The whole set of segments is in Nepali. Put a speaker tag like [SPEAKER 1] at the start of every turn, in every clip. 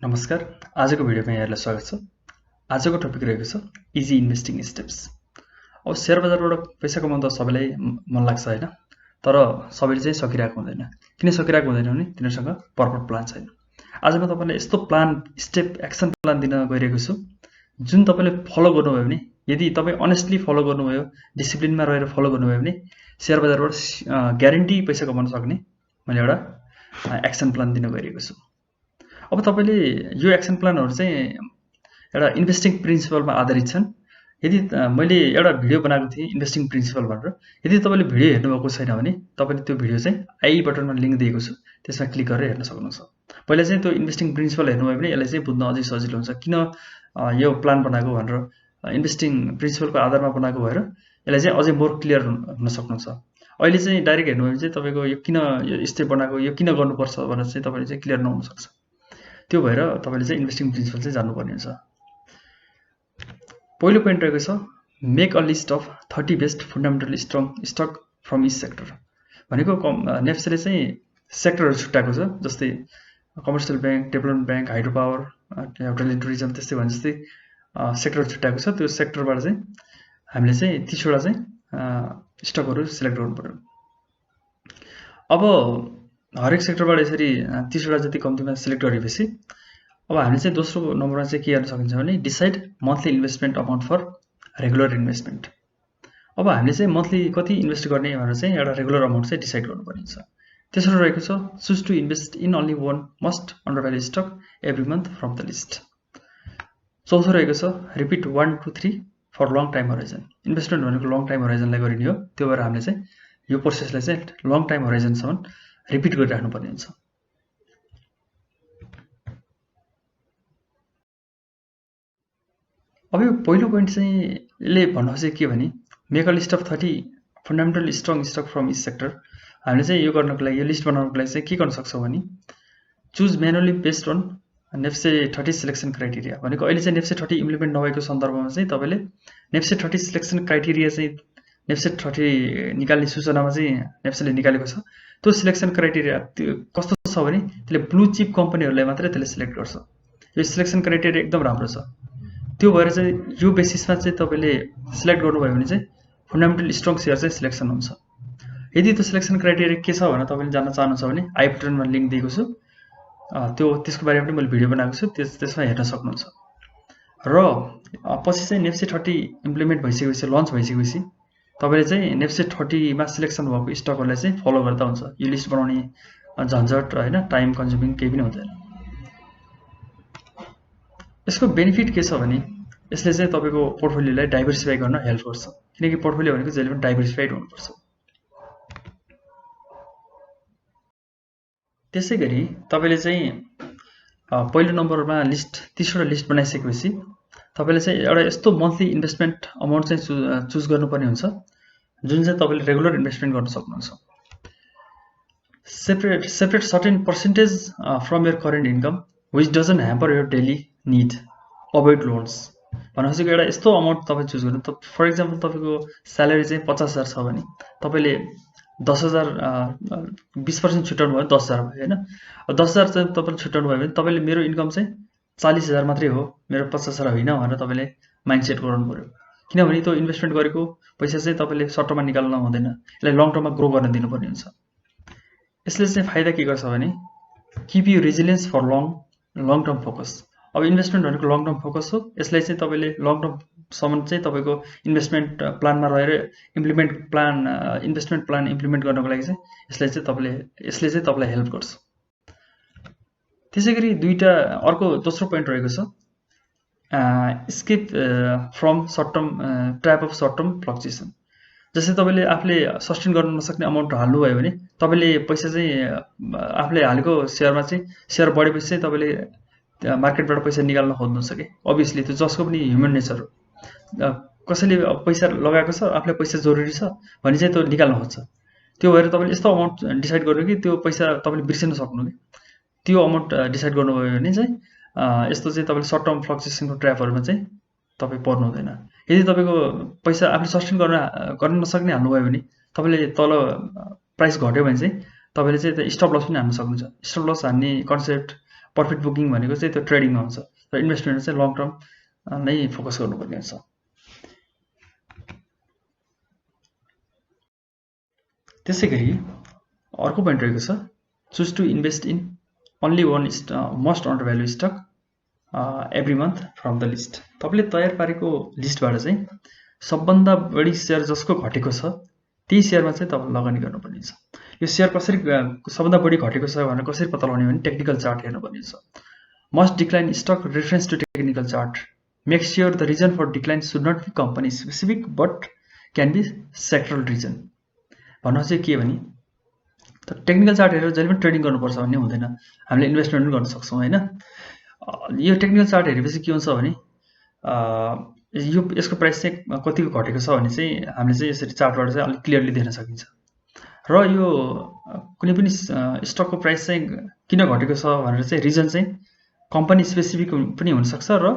[SPEAKER 1] नमस्कार, आजको भिडियोमा यहाँलाई स्वागत छ। आजको टपिक रहेको छ इजी इन्भेस्टिङ स्टेप्स। अब शेयर बजारबाट पैसा कमाउन त सबैलाई मन लाग्छ हैन, तर सबैले चाहिँ सकिरहेको हुँदैन। किन सकिरहेको हुँदैन भने तिनीहरुसँग प्रपर प्लान छैन। आज म तपाईलाई यस्तो प्लान स्टेप एक्सन प्लान दिन गइरहेको छु जुन तपाईले फलो गर्नुभयो भने, यदि तपाई अनेस्टली फलो गर्नुभयो, डिसिप्लिनमा रहेर फलो गर्नुभयो भने शेयर बजारबाट ग्यारेन्टी पैसा कमाउन सक्ने मैले एउटा एक्सन प्लान दिन गइरहेको छु। अब तपाईले यो एक्सन प्लानहरु चाहिँ एउटा इन्भेस्टिङ प्रिन्सिपलमा आधारित छन्। यदि मैले एउटा भिडियो बनाएको थिएँ इन्भेस्टिङ प्रिन्सिपल भनेर, यदि तपाईले भिडियो हेर्नुभएको छैन भने तपाईले त्यो भिडियो चाहिँ आई बटनमा लिंक दिएको छु, त्यसमा क्लिक गरेर हेर्न सक्नुहुन्छ। पहिले चाहिँ त्यो इन्भेस्टिङ प्रिन्सिपल हेर्नुभयो भने यसलाई चाहिँ बुझ्न अझै सजिलो हुन्छ। किन यो प्लान बनाएको भनेर इन्भेस्टिङ प्रिन्सिपलको आधारमा बनाएको भएर यसलाई चाहिँ अझै मोर क्लियर हुन सक्नुहुन्छ। अहिले चाहिँ डाइरेक्ट हेर्नुभयो भने चाहिँ तपाईको यो किन यो स्टेप बनाएको, यो किन गर्नुपर्छ भनेर चाहिँ तपाईले चाहिँ क्लियर नहुन सक्छ। त्यो भएर तपाईले चाहिँ इन्भेस्टिङ प्रिन्सिपल चाहिँ जान्नुपर्ने हुन्छ। पहिलो पोइन्ट रहेको छ make a list of 30 best fundamentally strong stock from each sector. भनेको नेफ्सेले चाहिँ सेक्टरहरु छुट्याएको छ, जस्तै commercial bank, development bank, hydro power, hotel and tourism, त्यस्तै भने जस्तै सेक्टर छुट्याएको छ। त्यो सेक्टरबाट चाहिँ हामीले चाहिँ 30 वटा चाहिँ स्टकहरु सिलेक्ट गर्नु पर्यो। अब हरेक सेक्टरबाट यसरी 30 वटा जति कम्तीमा सिलेक्ट गरेपछि अब हामीले चाहिँ दोस्रो नम्बरमा चाहिँ के गर्न सकिन्छ भने decide monthly investment amount for regular investment. अब हामीले चाहिँ मन्थली कति इन्भेस्ट गर्ने भनेर चाहिँ एउटा रेगुलर अमाउन्ट चाहिँ डिसाइड गर्नुपर्ने हुन्छ। तेस्रो रहेको छ choose to invest in only one most undervalue stock every month from the list. चौथो रहेको छ repeat 1 to 3 for long time horizon. Investment भनेको लङ टाइम होराइजनलाई गरिने हो, त्यो भएर हामीले चाहिँ यो प्रोसेसलाई चाहिँ लङ टाइम होराइजनसम्म रिपिट गरिराख्नु पर्ने हुन्छ। अब यो पहिलो पोइन्ट चाहिँ यसले भन्नु चाहिँ के भने make a list of 30 fundamental strong stock from each sector. हामीले चाहिँ यो गर्नको लागि, यो लिस्ट बनाउनको लागि चाहिँ के गर्न सक्छौं भने choose manually based on NEPSE 30 selection criteria. भनेको अहिले चाहिँ नेफ्से 30 इम्प्लिमेन्ट नभएको सन्दर्भमा चाहिँ तपाईले नेफ्से 30 सिलेक्सन क्राइटेरिया चाहिँ नेफ्से 30 निकाल्ने सूचनामा चाहिँ नेफ्सेले निकालेको छ। त्यो सिलेक्सन क्राइटेरिया कस्तो छ भने त्यसले ब्लू चिप कम्पनीहरुलाई मात्रै त्यसले सिलेक्ट गर्छ। यो सिलेक्सन क्राइटेरिया एकदम राम्रो छ। त्यो भएर चाहिँ यो बेसिसमा चाहिँ तपाईले सिलेक्ट गर्नुभयो भने चाहिँ फन्डामेन्टल स्ट्रङ शेयर चाहिँ सिलेक्सन हुन्छ। यदि त्यो सिलेक्सन क्राइटेरिया के छ भनेर तपाईले जान्न चाहनुहुन्छ भने आई बटनमा लिंक दिएको छु, त्यो त्यसको बारेमा पनि मैले भिडियो बनाएको छु, त्यसमा हेर्न सक्नुहुन्छ। र पछि चाहिँ नेफ्से 30 इम्प्लिमेन्ट भइसकेपछि, लन्च भइसकेपछि तपाईले चाहिँ नेफ्से 30 मा सिलेक्सन भएको स्टकहरुलाई चाहिँ फलो गर्दा हुन्छ। यो लिस्ट बनाउने झन्झट हैन, टाइम कन्ज्युमिङ केही पनि हुँदैन। यसको बेनिफिट के छ भने यसले चाहिँ तपाईको पोर्टफोलियोलाई डाइभर्सिफाई गर्न हेल्प गर्छ, किनकि पोर्टफोलियो भनेको जहिले पनि डाइभर्सिफाइड हुनुपर्छ। त्यसैगरी तपाईले चाहिँ पहिलो नम्बरमा लिस्ट 30 वटा लिस्ट बनाइसकेपछि तपाईले चाहिँ एउटा यस्तो मन्थली इन्भेस्टमेन्ट अमाउन्ट चाहिँ चुज गर्नुपर्ने हुन्छ जुन चाहिँ तपाईले रेगुलर इन्भेस्टमेन्ट गर्न सक्नुहुन्छ। Separate certain percentage from your current income which doesn't hamper your daily need, avoid loans. भनेपछि एउटा यस्तो अमाउन्ट तपाई चुज गर्नु। त फर एक्जाम्पल तपाईको स्यालेरी चाहिँ 50,000 छ भने तपाईले 10,000 20% छुट्याउनु भयो, 10,000 भयो हैन। 10,000 चाहिँ तपाईले छुट्याउनु भयो भने तपाईले मेरो इन्कम चाहिँ 40,000 मात्रै हो, मेरो 50,000 होइन भनेर तपाईले माइन्डसेट गर्नु पर्यो। किनभने त्यो इन्भेस्टमेन्ट गरेको पैसा चाहिँ तपाईले सर्ट टर्ममा निकाल्न हुँदैन, यसलाई लङ टर्ममा ग्रो गर्न दिनुपर्ने हुन्छ। यसले चाहिँ फाइदा के गर्छ भने keep you resilience for long term focus. अब इन्भेस्टमेन्ट भनेको लङ टर्म फोकस हो। यसलाई चाहिँ तपाईले लङ टर्म सम्म चाहिँ तपाईको इन्भेस्टमेन्ट प्लानमा रहेर इन्भेस्टमेन्ट प्लान इम्प्लिमेन्ट गर्नको लागि चाहिँ यसले चाहिँ तपाईलाई हेल्प गर्छ। त्यसैगरी अर्को दोस्रो पोइन्ट रहेको छ skip from short term trap of short term fluctuation. जस्तै तपाईले आफूले सस्टेन गर्न नसक्ने अमाउन्ट हाल्नु भयो भने तपाईले पैसा चाहिँ आफूले हालेको शेयरमा चाहिँ शेयर बढेपछि चाहिँ तपाईले मार्केटबाट पैसा निकाल्न खोज्नुहुन्छ के। अभियसली त्यो जसको पनि ह्युमन नेचर हो। कसैले पैसा लगाएको छ, आफूले पैसा जरुरी छ भने चाहिँ त्यो निकाल्न खोज्छ। त्यो भएर तपाईले यस्तो अमाउन्ट डिसाइड गर्नु कि त्यो पैसा तपाईले बिर्सिन सक्नु कि। त्यो अमाउन्ट डिसाइड गर्नुभयो भने चाहिँ यस्तो चाहिँ तपाईले सर्ट टर्म फ्लक्चुएसनको ट्र्यापहरुमा चाहिँ तपाई पर्नु हुँदैन। यदि तपाईको पैसा आफूले सस्टेन गर्न नसक्ने हाल्नुभयो भने तपाईले तल प्राइस घट्यो भने चाहिँ तपाईले चाहिँ स्टप लस पनि हान्न सक्नुहुन्छ। स्टप लस हान्ने कन्सेप्ट प्रफिट बुकिङ भनेको चाहिँ त्यो ट्रेडिङमा हुन्छ र इन्भेस्टमेन्ट चाहिँ लङ टर्म नै फोकस गर्नुपर्ने हुन्छ। त्यसै गरी अर्को पोइन्ट रहेको छ choose to invest in only one most under value stock every month from the list. तपाईँले तयार पारेको लिस्टबाट चाहिँ सबभन्दा बढी सेयर जसको घटेको छ त्यही सेयरमा चाहिँ तपाईँले लगानी गर्नुपर्ने हुन्छ। यो सेयर कसरी सबभन्दा बढी घटेको छ भनेर कसरी पत्ता लगाउने भने टेक्निकल चार्ट हेर्नुपर्ने हुन्छ। Must decline stock reference to technical chart make sure the reason for decline should not be company specific but can be sectoral reason. भन्नु चाहिँ के भने टेक्निकल चार्ट हेरेर जहिले पनि ट्रेडिङ गर्नुपर्छ भन्ने हुँदैन, हामीले इन्भेस्टमेन्ट पनि गर्न सक्छौँ होइन। यो टेक्निकल चार्ट हेरेपछि के हुन्छ भने यो यसको प्राइस चाहिँ कतिको घटेको छ भने चाहिँ हामीले चाहिँ यसरी चार्टबाट चाहिँ अलिक क्लियरली देख्न सकिन्छ। र यो कुनै पनि स्टकको प्राइस चाहिँ किन घटेको छ भनेर चाहिँ रिजन चाहिँ कम्पनी स्पेसिफिक पनि हुनसक्छ र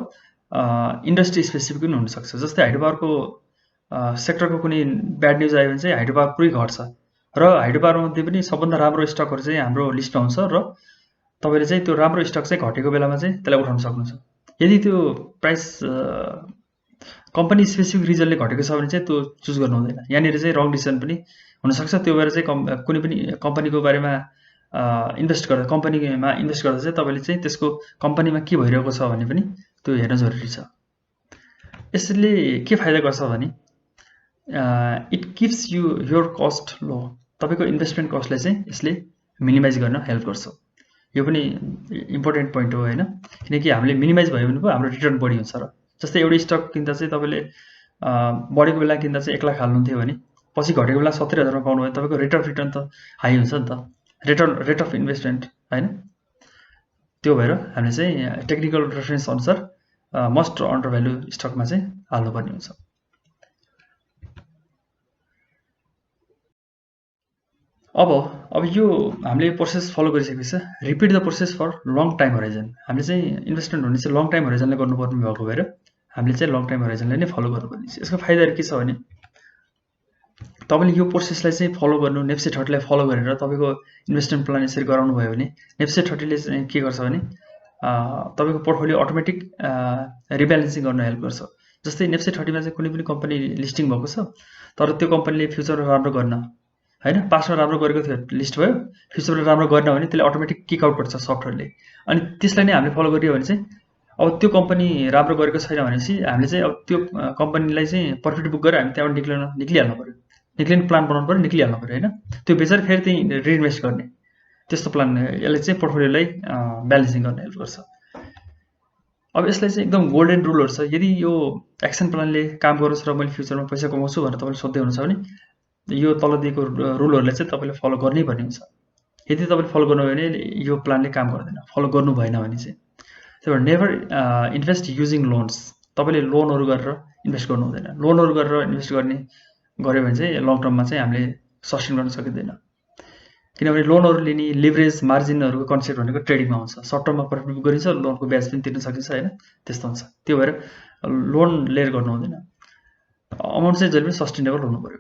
[SPEAKER 1] इन्डस्ट्री स्पेसिफिक पनि हुनसक्छ। जस्तै हाइड्रो पावरको सेक्टरको कुनै ब्याड न्युज आयो भने चाहिँ हाइड्रो पावर पुरै घट्छ र हाइड्रो पावरमध्ये पनि सबभन्दा राम्रो स्टकहरू चाहिँ हाम्रो लिस्टमा हुन्छ र तपाईँले चाहिँ त्यो राम्रो स्टक चाहिँ घटेको बेलामा चाहिँ त्यसलाई उठाउन सक्नुहुन्छ। यदि त्यो प्राइस कम्पनी स्पेसिफिक रिजनले घटेको छ भने चाहिँ त्यो चुज गर्नु हुँदैन, यहाँनिर चाहिँ रङ डिसिजन पनि हुनसक्छ। त्यो भएर चाहिँ कुनै पनि कम्पनीको बारेमा इन्भेस्ट गर्दा कम्पनीमा इन्भेस्ट गर्दा चाहिँ तपाईँले चाहिँ त्यसको कम्पनीमा के भइरहेको छ भन्ने पनि त्यो हेर्न जरुरी छ। यसले के फाइदा गर्छ भने it keeps you your cost low. तपाईँको इन्भेस्टमेन्ट कस्टलाई चाहिँ यसले मिनिमाइज गर्न हेल्प गर्छ। यो पनि इम्पोर्टेन्ट पोइन्ट हो होइन, किनकि हामीले मिनिमाइज भयो भने पो हाम्रो रिटर्न बढी हुन्छ। र जस्तै एउटै स्टक किन्दा चाहिँ तपाईँले बढेको बेला किन्दा चाहिँ 1 लाख हाल्नुहुन्थ्यो भने पछि घटेको बेला 70,000मा पाउनु भयो, तपाईँको रेट अफ रिटर्न त हाई हुन्छ नि त, रेट अफ इन्भेस्टमेन्ट होइन। त्यो भएर हामीले चाहिँ टेक्निकल रेफरेन्स अनुसार मस्ट अन्डर भ्यालु स्टकमा चाहिँ हाल्नुपर्ने हुन्छ। अब यो हामीले प्रोसेस फलो गरिसकेपछि repeat the process for long time horizon. हामीले चाहिँ इन्भेस्टमेन्ट हुने चाहिँ लङ टाइम होराइजनले गर्नुपर्ने भएको भएर हामीले चाहिँ लङ टाइम होराइजनले नै फलो गर्नुपर्ने छ। यसको फाइदाहरू के छ भने तपाईँले यो प्रोसेसलाई चाहिँ फलो गर्नु, नेप्से 30लाई फलो गरेर तपाईँको इन्भेस्टमेन्ट प्लान यसरी गराउनु भयो भने नेप्से 30ले चाहिँ के गर्छ भने तपाईँको पोर्टफोलियो अटोमेटिक रिब्यालेन्सिङ गर्न हेल्प गर्छ। जस्तै नेप्से 30मा चाहिँ कुनै पनि कम्पनी लिस्टिङ भएको छ तर त्यो कम्पनीले फ्युचरमा राम्रो गर्न होइन, पास्टमा राम्रो गरेको थियो लिस्ट भयो, फ्युचरमा राम्रो गर्न भने त्यसले अटोमेटिक किक आउट गर्छ सफ्टवेयरले। अनि त्यसलाई नै हामीले फलो गरियो भने चाहिँ अब त्यो कम्पनी राम्रो गरेको छैन भनेपछि हामीले चाहिँ अब त्यो कम्पनीलाई चाहिँ प्रफिट बुक गरेर हामी त्यहाँबाट निक्लिहाल्नु पऱ्यो, निक्लिने प्लान बनाउनु पऱ्यो, निक्लिहाल्नु पऱ्यो होइन। त्यो बेचेर फेरि त्यही रिइन्भेस्ट गर्ने त्यस्तो प्लान, यसले चाहिँ पोर्टफोलियोलाई ब्यालेन्सिङ गर्न हेल्प गर्छ। अब यसलाई चाहिँ एकदम गोल्डन रुलहरू छ। यदि यो एक्सन प्लानले काम गरोस् र मैले फ्युचरमा पैसा कमाउँछु भनेर तपाईँले सोध्दै हुनुहुन्छ भने यो तल दिएको रुलहरूलाई चाहिँ तपाईँले फलो गर्नै पर्ने हुन्छ। यदि तपाईँले फलो गर्नुभयो भने यो प्लानले काम गर्दैन, फलो गर्नु भएन भने चाहिँ। त्यही भएर नेभर इन्भेस्ट युजिङ लोन्स। तपाईँले लोनहरू गरेर इन्भेस्ट गर्नु हुँदैन। लोनहरू गरेर इन्भेस्ट गऱ्यो भने चाहिँ लङ टर्ममा चाहिँ हामीले सस्टेन गर्न सकिँदैन, किनभने लोनहरू लिने लिभरेज मार्जिनहरूको कन्सेप्ट भनेको ट्रेडिङमा हुन्छ। सर्ट टर्ममा प्रफिट गरिन्छ, लोनको ब्याज पनि तिर्न सकिन्छ होइन, त्यस्तो हुन्छ। त्यो भएर लोन लिएर गर्नु हुँदैन, अमाउन्ट चाहिँ जहिले पनि सस्टेनेबल हुनु पऱ्यो।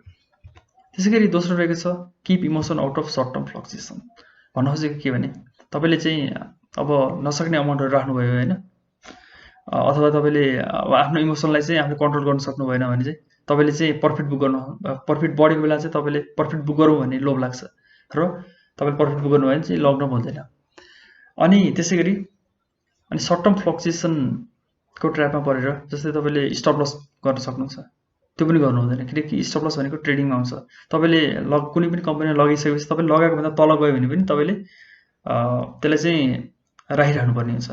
[SPEAKER 1] त्यसै गरी दोस्रो रहेको छ keep emotion out of short term fluctuation. भन्नु खोजेको के भने तपाईँले चाहिँ अब नसक्ने अमाउन्टहरू राख्नुभयो होइन, अथवा तपाईँले अब आफ्नो इमोसनलाई चाहिँ आफूले कन्ट्रोल गर्न सक्नु भएन भने चाहिँ तपाईँले चाहिँ प्रफिट बढेको बेला चाहिँ तपाईँले प्रफिट बुक गरौँ भन्ने लोभ लाग्छ र तपाईँले प्रफिट बुक गर्नु भयो भने चाहिँ लङ टर्म हुँदैन। अनि त्यसै गरी सर्ट टर्म फ्लक्चुएसनको ट्र्यापमा परेर जस्तै तपाईँले स्टप लस गर्न सक्नुहुन्छ, त्यो पनि गर्नु हुँदैन, किनकि स्टप लस भनेको ट्रेडिङमा हुन्छ। तपाईँले कुनै पनि कम्पनीमा लगाइसकेपछि तपाईँले लगाएको भन्दा तल गयो भने पनि तपाईँले त्यसलाई चाहिँ राखिराख्नु पर्ने हुन्छ,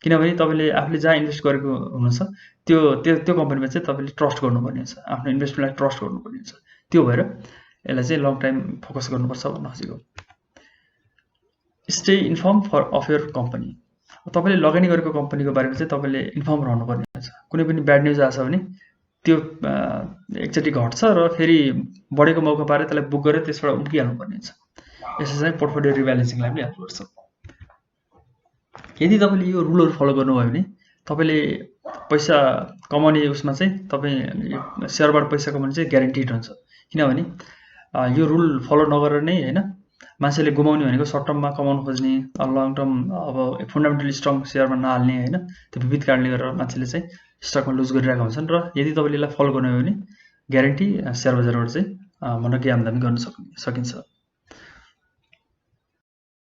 [SPEAKER 1] किनभने तपाईँले आफूले जहाँ इन्भेस्ट गरेको हुनुहुन्छ त्यो कम्पनीमा चाहिँ तपाईँले ट्रस्ट गर्नुपर्ने हुन्छ, आफ्नो इन्भेस्टमेन्टलाई ट्रस्ट गर्नुपर्ने हुन्छ। त्यो भएर यसलाई चाहिँ लङ टाइम फोकस गर्नुपर्छ भन्न खोजेको। Stay inform of your company. तपाईँले लगानी गरेको कम्पनीको बारेमा चाहिँ तपाईँले इन्फर्म रहनुपर्ने हुन्छ। कुनै पनि ब्याड न्युज आएछ भने त्यो एकचोटि घट्छ र फेरि बढेको मौका पाएर त्यसलाई बुक गरेर त्यसबाट उम्किहाल्नु पर्ने हुन्छ। यसले चाहिँ पोर्टफोलियो रिब्यालेन्सिङलाई पनि हेल्प गर्छ। यदि तपाईँले यो रुलहरू फलो गर्नुभयो भने तपाईँले पैसा कमाउने उसमा चाहिँ तपाईँ सेयरबाट पैसा कमाउने चाहिँ ग्यारेन्टिड हुन्छ, किनभने यो रुल फलो नगरेर नै होइन मान्छेले गुमाउने भनेको सर्ट टर्ममा कमाउन खोज्ने, लङ टर्म अब फन्डामेन्टली स्ट्रङ सेयरमा नहाल्ने होइन, त्यो विविध कारणले गरेर मान्छेले चाहिँ स्टकमा लुज गरिरहेका हुन्छन्। र यदि तपाईँले यसलाई फलो गर्नुभयो भने ग्यारेन्टी सेयर बजारबाट चाहिँ भनौँ कि आम्दानी गर्न सकिन्छ।